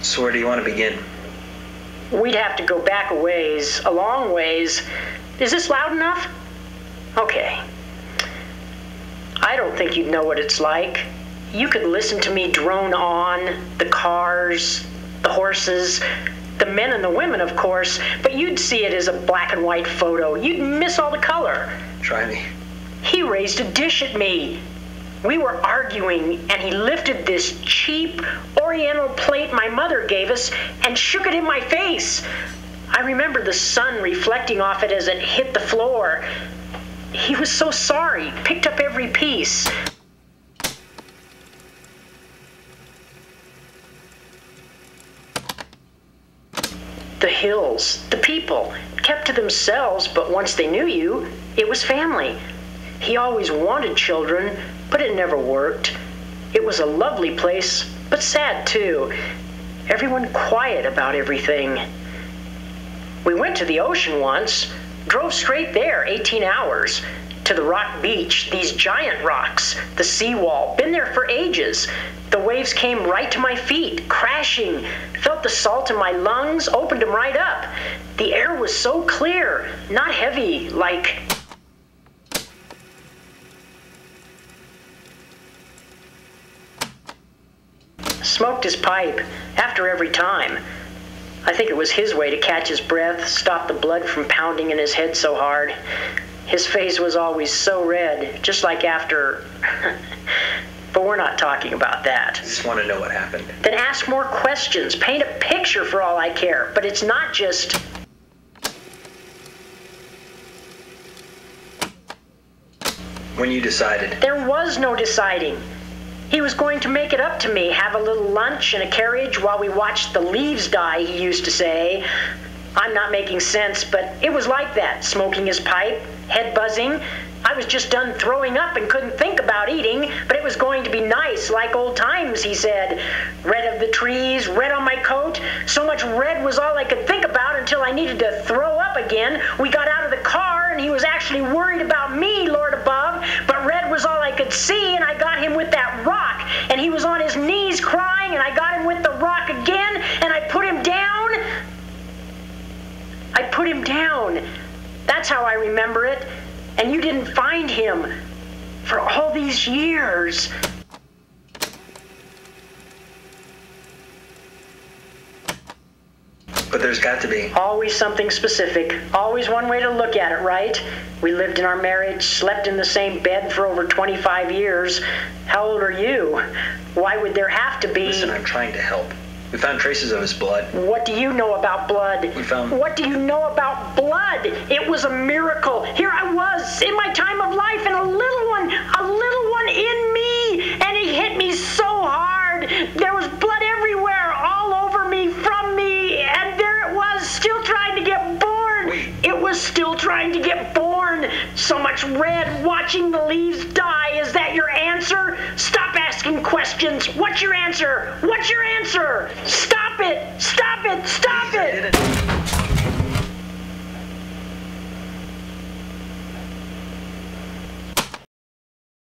So where do you want to begin? We'd have to go back a ways, a long ways. Is this loud enough? Okay. I don't think you'd know what it's like. You could listen to me drone on, the cars, the horses, the men and the women, of course, but you'd see it as a black and white photo. You'd miss all the color. Try me. He raised a dish at me. We were arguing, and he lifted this cheap oriental plate my mother gave us and shook it in my face. I remember the sun reflecting off it as it hit the floor. He was so sorry, picked up every piece. The hills, the people, kept to themselves, but once they knew you, it was family. He always wanted children, but it never worked. It was a lovely place, but sad too. Everyone quiet about everything. We went to the ocean once, drove straight there, 18 hours. To the rock beach, these giant rocks, the seawall, been there for ages. The waves came right to my feet, crashing. Felt the salt in my lungs, opened them right up. The air was so clear, not heavy, like... Smoked his pipe, after every time. I think it was his way to catch his breath, stop the blood from pounding in his head so hard. His face was always so red, just like after... But we're not talking about that. I just want to know what happened. Then ask more questions, paint a picture for all I care. But it's not just... When you decided? There was no deciding. He was going to make it up to me, have a little lunch in a carriage while we watched the leaves die, he used to say. I'm not making sense, but it was like that, smoking his pipe, head buzzing. I was just done throwing up and couldn't think about eating, but it was going to be nice, like old times, he said. Red of the trees, red on my coat. So much red was all I could think about until I needed to throw up again. We got out of the car, and he was actually worried about me, Lord above, but red was all I could see, and I got him with that rock, and he was on his knees crying, and I got him with the rock again, and I put him down. I put him down. That's how I remember it. And you didn't find him for all these years. But there's got to be. Always something specific. Always one way to look at it, right? We lived in our marriage, slept in the same bed for over 25 years. How old are you? Why would there have to be... Listen, I'm trying to help. We found traces of his blood. What do you know about blood? We found... What do you know about blood? It was a miracle. Here I was, in my time of life, and a little one in me, and it hit me so hard. There was blood everywhere, all over me, from me, and there it was, still trying to get born. It was still trying to get born. So much red, watching the leaves die. Is that your answer? Stop asking questions. What's your answer? What's your answer? Stop it! Stop it! Stop it!